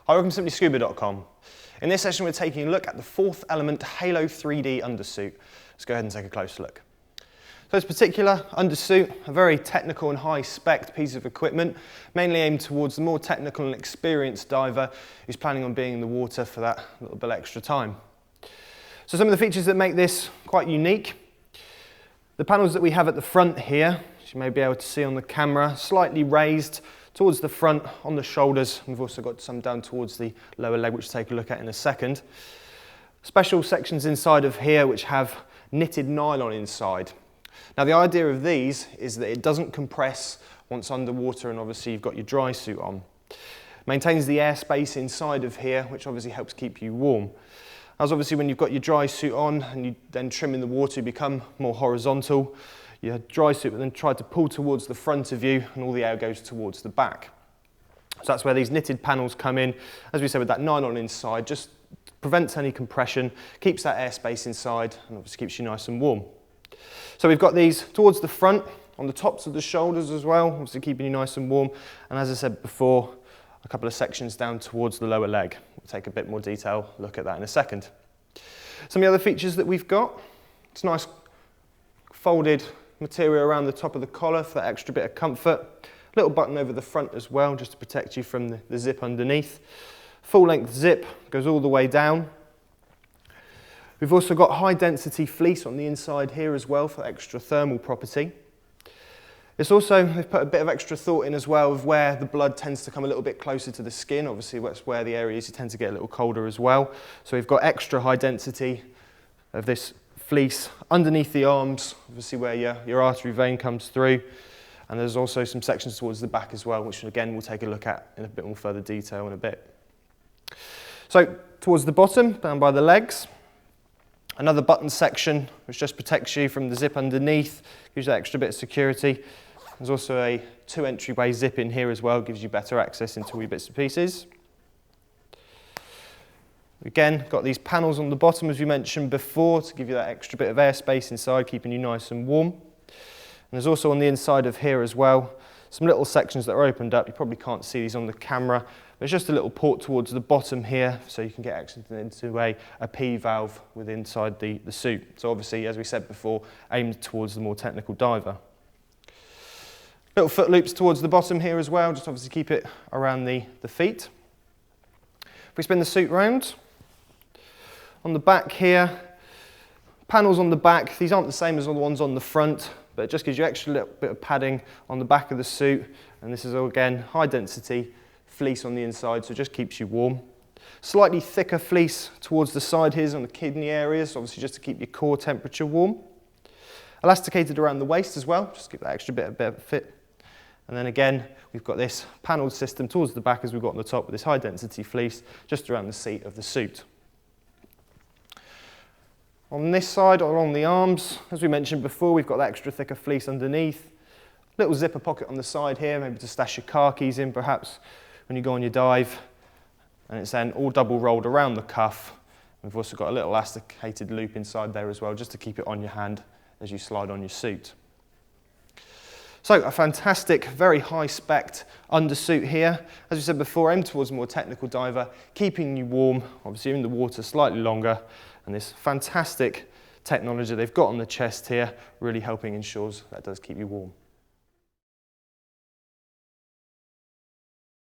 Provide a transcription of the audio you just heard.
Hi, welcome to SimplyScuba.com. In this session we're taking a look at the fourth element Halo 3D undersuit. Let's go ahead and take a closer look. So this particular undersuit, a very technical and high spec piece of equipment, mainly aimed towards the more technical and experienced diver who's planning on being in the water for that little bit extra time. So some of the features that make this quite unique. The panels that we have at the front here, which you may be able to see on the camera, slightly raised towards the front, on the shoulders. We've also got some down towards the lower leg, which we'll take a look at in a second. Special sections inside of here which have knitted nylon inside. Now the idea of these is that it doesn't compress once underwater and obviously you've got your dry suit on. Maintains the airspace inside of here, which obviously helps keep you warm. As obviously when you've got your dry suit on and you then trim in the water, you become more horizontal. Your dry suit will then try to pull towards the front of you and all the air goes towards the back. So that's where these knitted panels come in. As we said, with that nylon inside, just prevents any compression, keeps that airspace inside and obviously keeps you nice and warm. So we've got these towards the front, on the tops of the shoulders as well, obviously keeping you nice and warm. And as I said before, a couple of sections down towards the lower leg. We'll take a bit more detail look at that in a second. Some of the other features that we've got, it's nice folded material around the top of the collar for that extra bit of comfort. Little button over the front as well, just to protect you from the zip underneath. Full length zip, goes all the way down. We've also got high density fleece on the inside here as well for extra thermal property. It's also, they've put a bit of extra thought in as well of where the blood tends to come a little bit closer to the skin. Obviously that's where the area is, you tend to get a little colder as well. So we've got extra high density of this fleece underneath the arms, obviously where your artery vein comes through. And there's also some sections towards the back as well, which again we'll take a look at in a bit more further detail in a bit. So towards the bottom, down by the legs, another button section which just protects you from the zip underneath, gives you that extra bit of security. There's also a 2 entryway zip in here as well, gives you better access into wee bits and pieces. Again, got these panels on the bottom as we mentioned before to give you that extra bit of airspace inside, keeping you nice and warm. And there's also on the inside of here as well, some little sections that are opened up. You probably can't see these on the camera, but it's just a little port towards the bottom here so you can get access into a P valve with inside the suit. So obviously, as we said before, aimed towards the more technical diver. Little foot loops towards the bottom here as well, just obviously keep it around the feet. If we spin the suit round, on the back here, panels on the back. These aren't the same as all the ones on the front, but it just gives you extra little bit of padding on the back of the suit. And this is all, again, high density fleece on the inside, so it just keeps you warm. Slightly thicker fleece towards the side here on the kidney areas, obviously just to keep your core temperature warm. Elasticated around the waist as well, just to give that extra bit of fit. And then again, we've got this panelled system towards the back as we've got on the top with this high density fleece just around the seat of the suit. On this side, along the arms, as we mentioned before, we've got that extra thicker fleece underneath. Little zipper pocket on the side here, maybe to stash your car keys in perhaps when you go on your dive. And it's then all double rolled around the cuff. We've also got a little elasticated loop inside there as well, just to keep it on your hand as you slide on your suit. So a fantastic, very high spec undersuit here. As we said before, aimed towards a more technical diver, keeping you warm, obviously in the water slightly longer. And this fantastic technology they've got on the chest here really helping ensures that does keep you warm.